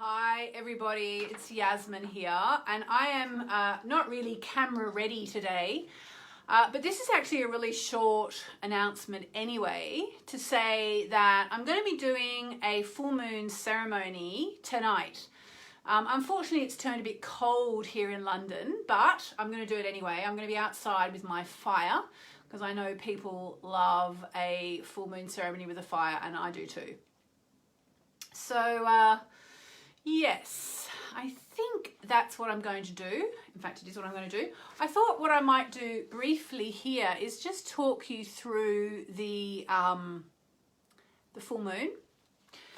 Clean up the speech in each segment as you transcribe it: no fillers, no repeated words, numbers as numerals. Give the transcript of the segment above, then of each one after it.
Hi everybody, it's Yasmin here, and I am not really camera ready today, but this is actually a really short announcement anyway, to say that I'm going to be doing a full moon ceremony tonight. Unfortunately it's turned a bit cold here in London, but I'm going to do it anyway. I'm going to be outside with my fire, because I know people love a full moon ceremony with a fire, and I do too. So yes, I think that's what I'm going to do. In fact, it is what I'm going to do. I thought what I might do briefly here is just talk you through the full moon.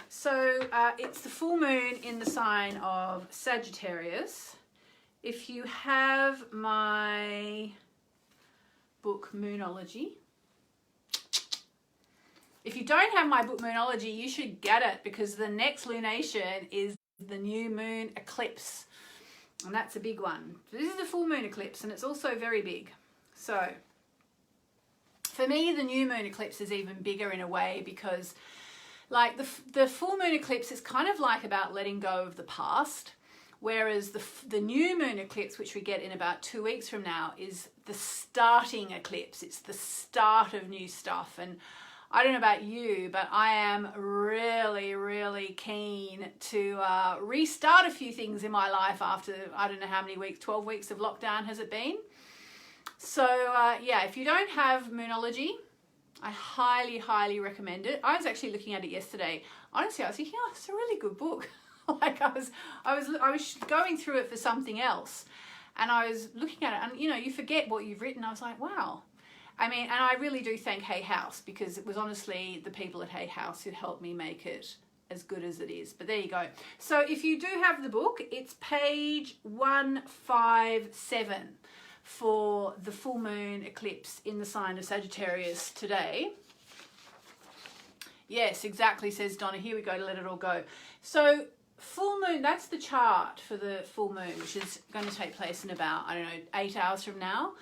So it's the full moon in the sign of Sagittarius. If you have my book Moonology, if you don't have my book Moonology, you should get it, because the next lunation is the new moon eclipse, and that's a big one. This is the full moon eclipse, and it's also very big. So for me, the new moon eclipse is even bigger in a way, because like the full moon eclipse is kind of like about letting go of the past, whereas the new moon eclipse, which we get in about 2 weeks from now, is the starting eclipse. It's the start of new stuff. And I don't know about you, but I am really keen to restart a few things in my life after, I don't know how many weeks, 12 weeks of lockdown has it been? So yeah, if you don't have Moonology, I highly recommend it. I was actually looking at it yesterday. Honestly, I was thinking, oh, it's a really good book. Like I was going through it for something else, and I was looking at it, and you know, you forget what you've written. I was like, wow. I mean, and I really do thank Hay House, because it was honestly the people at Hay House who helped me make it as good as it is. But there you go. So if you do have the book, it's page 157 for the full moon eclipse in the sign of Sagittarius today. Yes, exactly, says Donna. Here we go, to let it all go. So full moon, that's the chart for the full moon, which is going to take place in about, I don't know, 8 hours from now.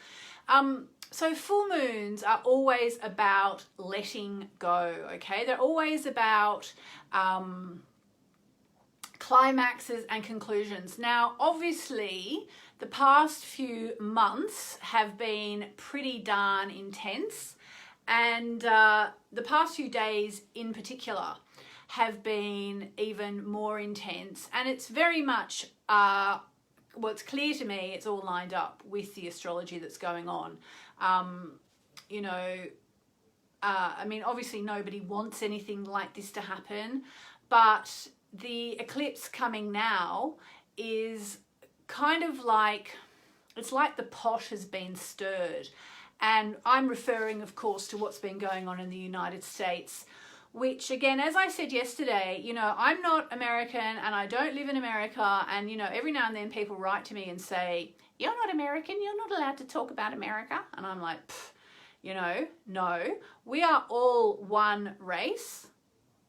So full moons are always about letting go, okay? They're always about climaxes and conclusions. Now, obviously, the past few months have been pretty darn intense, and the past few days in particular have been even more intense, and it's very much well, it's clear to me it's all lined up with the astrology that's going on. You know, I mean, obviously nobody wants anything like this to happen, but the eclipse coming now is kind of like, it's like the pot has been stirred. And I'm referring, of course, to what's been going on in the United States, which again, as I said yesterday, you know, I'm not American and I don't live in America. And, you know, every now and then people write to me and say, you're not American, you're not allowed to talk about America. And I'm like, you know, no, we are all one race,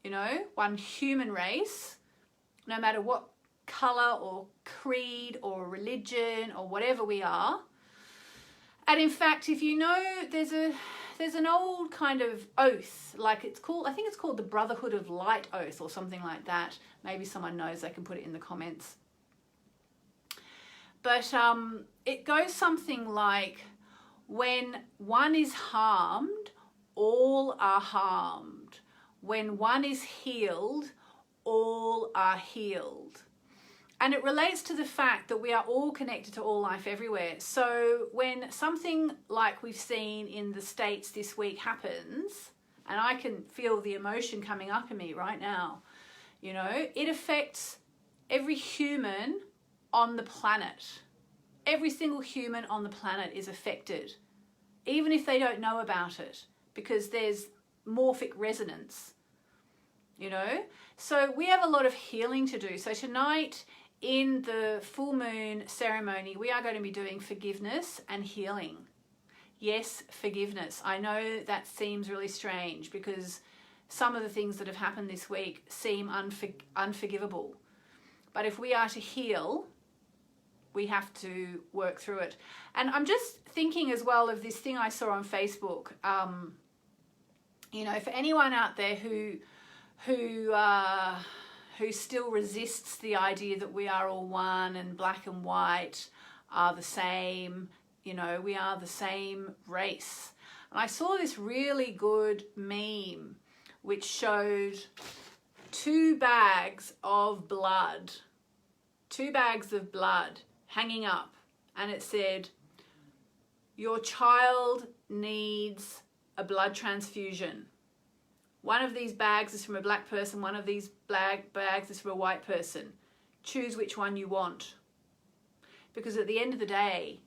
you know, one human race, no matter what color or creed or religion or whatever we are. And in fact, if you know, there's an old kind of oath, like it's called, I think it's called the Brotherhood of Light Oath or something like that. Maybe someone knows, they can put it in the comments. But it goes something like, when one is harmed, all are harmed. When one is healed, all are healed. And it relates to the fact that we are all connected to all life everywhere. So when something like we've seen in the States this week happens, and I can feel the emotion coming up in me right now, you know, it affects every human on the planet. Every single human on the planet is affected, even if they don't know about it, because there's morphic resonance, you know. So we have a lot of healing to do. So tonight, in the full moon ceremony, we are going to be doing forgiveness and healing. Yes, forgiveness. I know that seems really strange, because some of the things that have happened this week seem unforgivable. But if we are to heal, we have to work through it. And I'm just thinking as well of this thing I saw on Facebook. You know, for anyone out there who who still resists the idea that we are all one and black and white are the same, you know, we are the same race. And I saw this really good meme which showed 2 bags of blood hanging up, and it said, your child needs a blood transfusion. One of these bags is from a black person, one of these bags is from a white person. Choose which one you want. Because at the end of the day,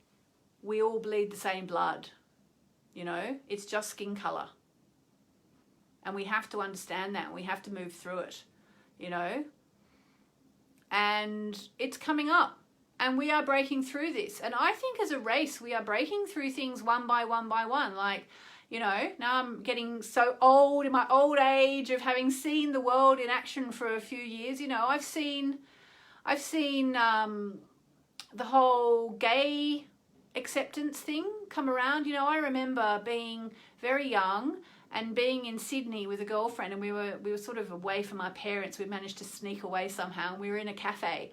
we all bleed the same blood. You know, it's just skin colour. And we have to understand that. We have to move through it, you know. And it's coming up. And we are breaking through this. And I think as a race, we are breaking through things one by one by one. Like, you know, now I'm getting so old in my old age of having seen the world in action for a few years. You know, I've seen the whole gay acceptance thing come around. You know, I remember being very young and being in Sydney with a girlfriend, and we were sort of away from our parents. We managed to sneak away somehow, and we were in a cafe.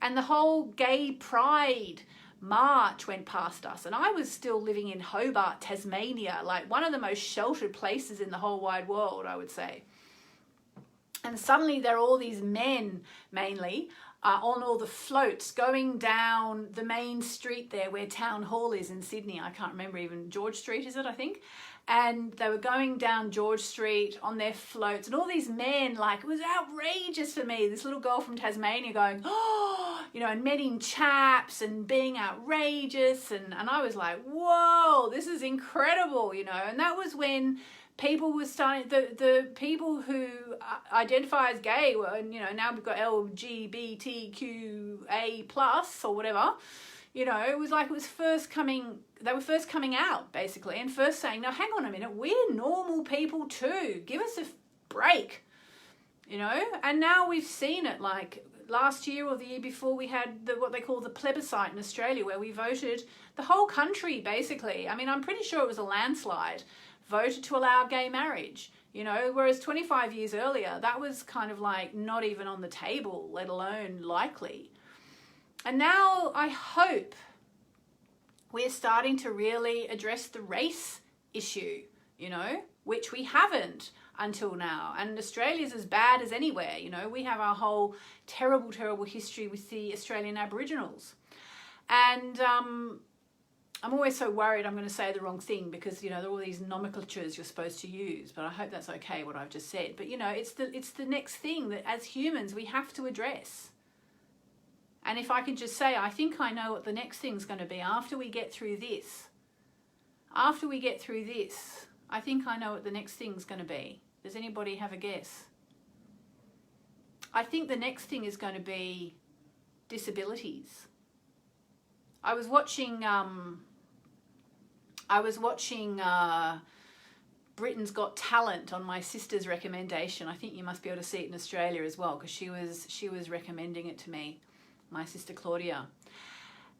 And the whole gay pride march went past us. And I was still living in Hobart, Tasmania, like one of the most sheltered places in the whole wide world, I would say. And suddenly there are all these men, mainly, on all the floats going down the main street there where Town Hall is in Sydney. I can't remember, even George Street, is it, I think? And they were going down George Street on their floats, and all these men, like, it was outrageous for me. This little girl from Tasmania going, oh, you know, and men in chaps and being outrageous. And I was like, whoa, this is incredible, you know. And that was when people were starting, the people who identify as gay were, and, you know, now we've got LGBTQA plus or whatever. You know, it was like they were first coming out, basically, and first saying, no, hang on a minute, we're normal people too. Give us a break, you know? And now we've seen it, like last year or the year before, we had what they call the plebiscite in Australia, where we voted, the whole country, basically. I mean, I'm pretty sure it was a landslide, voted to allow gay marriage, you know, whereas 25 years earlier, that was kind of like not even on the table, let alone likely. And now I hope we're starting to really address the race issue, you know, which we haven't until now. And Australia's as bad as anywhere, you know. We have our whole terrible, terrible history with the Australian Aboriginals. And I'm always so worried I'm going to say the wrong thing because, you know, there are all these nomenclatures you're supposed to use. But I hope that's okay, what I've just said. But, you know, it's the next thing that as humans we have to address. And if I could just say, I think I know what the next thing's going to be after we get through this. After we get through this, I think I know what the next thing's going to be. Does anybody have a guess? I think the next thing is going to be disabilities. I was watching Britain's Got Talent on my sister's recommendation. I think you must be able to see it in Australia as well, because she was recommending it to me. My sister Claudia,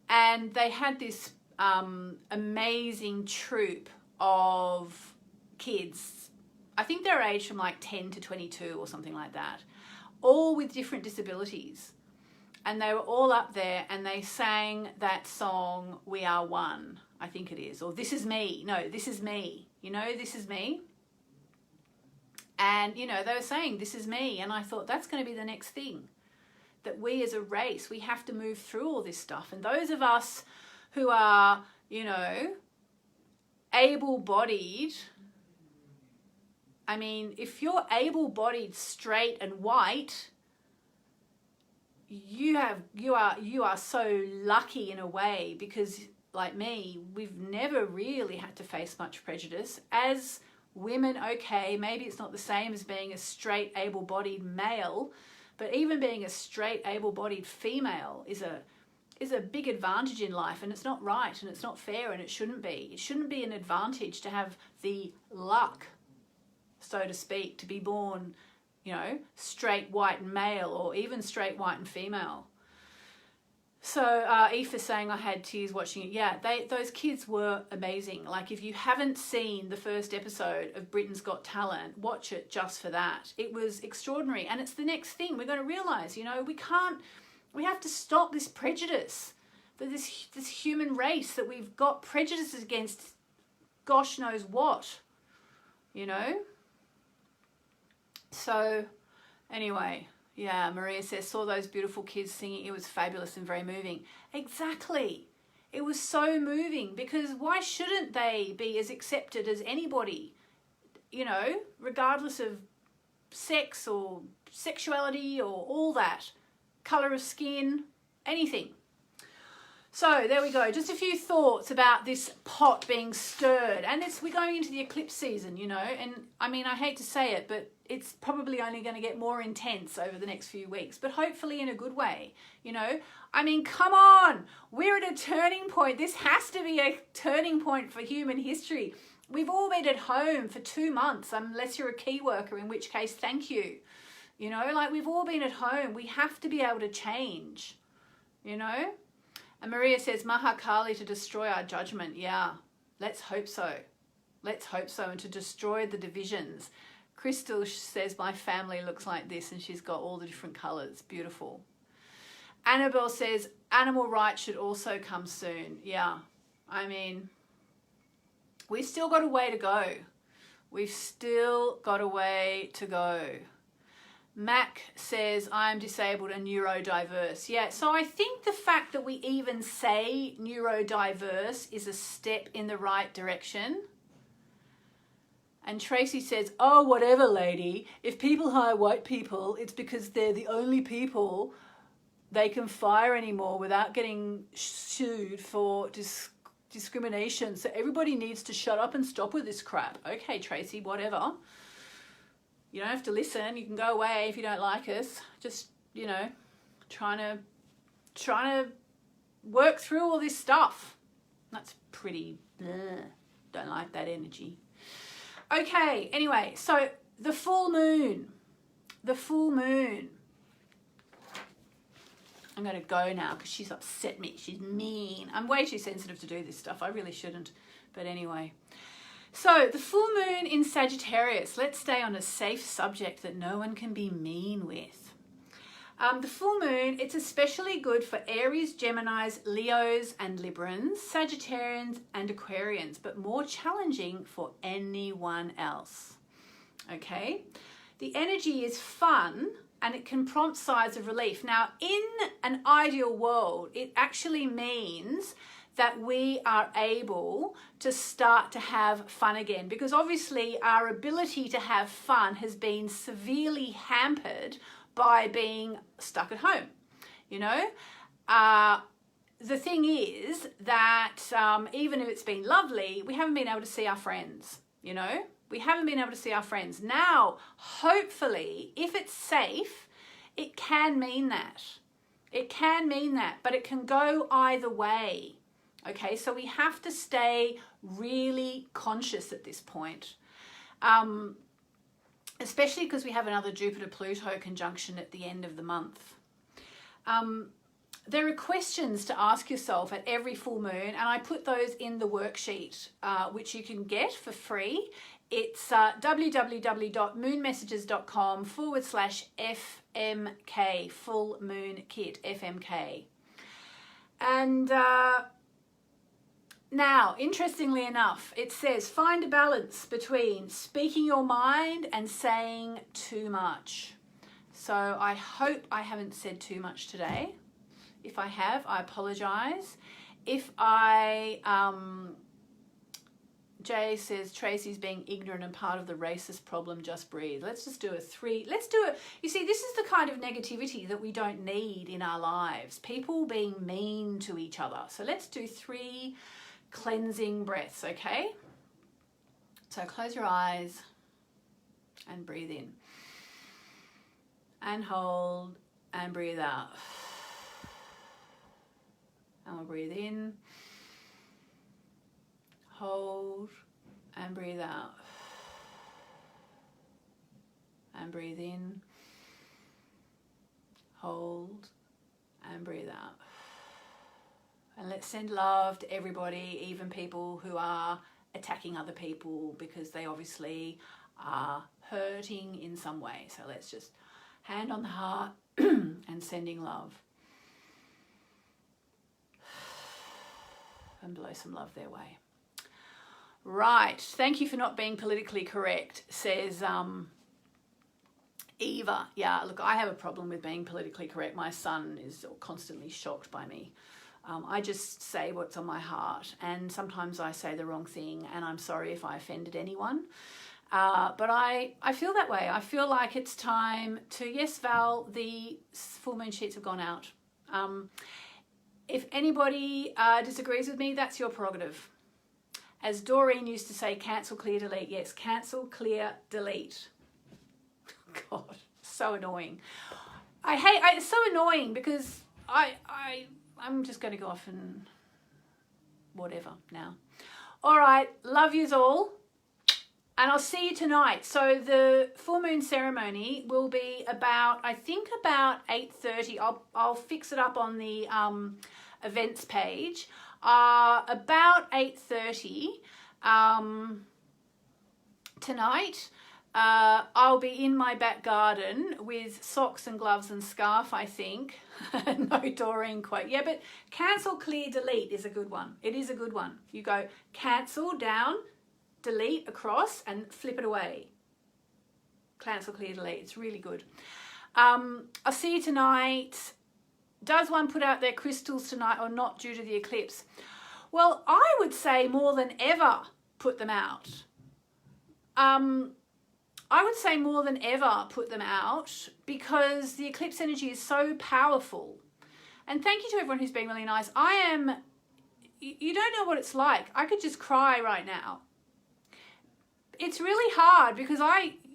and they had this amazing troupe of kids. I think they're aged from like 10 to 22 or something like that, all with different disabilities. And they were all up there and they sang that song, We Are One, I think it is, or This Is Me. No, This Is Me. You know, This Is Me. And, you know, they were saying, this is me. And I thought, that's going to be the next thing. That we as a race, we have to move through all this stuff. And those of us who are, you know, able-bodied, I mean, if you're able-bodied, straight and white, you are so lucky in a way, because like me, we've never really had to face much prejudice. As women, okay, maybe it's not the same as being a straight, able-bodied male, but even being a straight, able-bodied female is a big advantage in life, and it's not right, and it's not fair, and it shouldn't be. It shouldn't be an advantage to have the luck, so to speak, to be born, you know, straight, white, male, or even straight, white, and female. So Aoife's saying I had tears watching it. Yeah, those kids were amazing. Like, if you haven't seen the first episode of Britain's Got Talent, watch it just for that. It was extraordinary. And it's the next thing we're going to realise, you know, we have to stop this prejudice for this human race, that we've got prejudices against gosh knows what, you know. So anyway, yeah, Maria says, saw those beautiful kids singing. It was fabulous and very moving. Exactly. It was so moving, because why shouldn't they be as accepted as anybody, you know, regardless of sex or sexuality or all that, colour of skin, anything. So there we go. Just a few thoughts about this pot being stirred. And we're going into the eclipse season, you know, and I mean, I hate to say it, but it's probably only going to get more intense over the next few weeks, but hopefully in a good way, you know. I mean, come on, we're at a turning point. This has to be a turning point for human history. We've all been at home for 2 months, unless you're a key worker, in which case, thank you. You know, like, we've all been at home. We have to be able to change, you know. And Maria says, Mahakali to destroy our judgment. Yeah, let's hope so. Let's hope so, and to destroy the divisions. Crystal says, my family looks like this, and she's got all the different colours. Beautiful. Annabelle says, animal rights should also come soon. Yeah, I mean, we've still got a way to go. We've still got a way to go. Mac says, I'm disabled and neurodiverse. Yeah, so I think the fact that we even say neurodiverse is a step in the right direction. And Tracy says, oh, whatever, lady. If people hire white people, it's because they're the only people they can fire anymore without getting sued for discrimination. So everybody needs to shut up and stop with this crap. Okay, Tracy, whatever. You don't have to listen. You can go away if you don't like us. Just, you know, trying to work through all this stuff. That's pretty bleh. Don't like that energy. Okay, anyway, so the full moon. The full moon. I'm going to go now because she's upset me. She's mean. I'm way too sensitive to do this stuff. I really shouldn't. But anyway. So the full moon in Sagittarius. Let's stay on a safe subject that no one can be mean with. The full moon, it's especially good for Aries, Geminis, Leos and Librans, Sagittarians and Aquarians, but more challenging for anyone else. Okay? The energy is fun and it can prompt sighs of relief. Now, in an ideal world, it actually means that we are able to start to have fun again, because obviously our ability to have fun has been severely hampered by being stuck at home. You know, the thing is that even if it's been lovely, we haven't been able to see our friends, you know. We haven't been able to see our friends. Now, hopefully, if it's safe, it can mean that. It can mean that, but it can go either way. Okay, so we have to stay really conscious at this point. Especially because we have another Jupiter-Pluto conjunction at the end of the month. There are questions to ask yourself at every full moon, and I put those in the worksheet, which you can get for free. It's www.moonmessages.com/FMK, full moon kit, FMK. And now, interestingly enough, it says, find a balance between speaking your mind and saying too much. So I hope I haven't said too much today. If I have, I apologize. If I, Jay says, Tracy's being ignorant and part of the racist problem, just breathe. Let's just do a 3. Let's do it. You see, this is the kind of negativity that we don't need in our lives. People being mean to each other. So let's do 3 cleansing breaths, okay? So close your eyes and breathe in. And hold and breathe out. And we'll breathe in, hold and breathe out. And breathe in, hold and breathe out. And let's send love to everybody, even people who are attacking other people because they obviously are hurting in some way. So let's just hand on the heart and sending love. And blow some love their way. Right. Thank you for not being politically correct, says Eva. Yeah, look, I have a problem with being politically correct. My son is constantly shocked by me. I just say what's on my heart, and sometimes I say the wrong thing, and I'm sorry if I offended anyone. But I feel that way. I feel like it's time to, yes, Val, the full moon sheets have gone out. If anybody disagrees with me, that's your prerogative. As Doreen used to say, cancel, clear, delete. Yes, cancel, clear, delete. God, so annoying. It's so annoying because I'm just going to go off and whatever now. All right, love yous all. And I'll see you tonight. So the full moon ceremony will be about, I think about 8:30. I'll fix it up on the events page. About 8:30 tonight. I'll be in my back garden with socks and gloves and scarf, I think. No Doreen quote. Yeah, but cancel, clear, delete is a good one. It is a good one. You go cancel down, delete across, and flip it away. Cancel, clear, delete. It's really good. I'll see you tonight. Does one put out their crystals tonight or not due to the eclipse? Well, I would say more than ever put them out. I would say more than ever put them out because the eclipse energy is so powerful. And thank you to everyone who's been really nice. You don't know what it's like. I could just cry right now. It's really hard because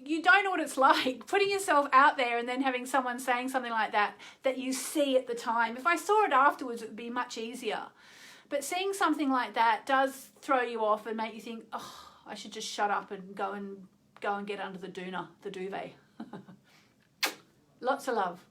you don't know what it's like putting yourself out there and then having someone saying something like that you see at the time. If I saw it afterwards, it would be much easier. But seeing something like that does throw you off and make you think, oh, I should just shut up and go and get under the duvet. Lots of love.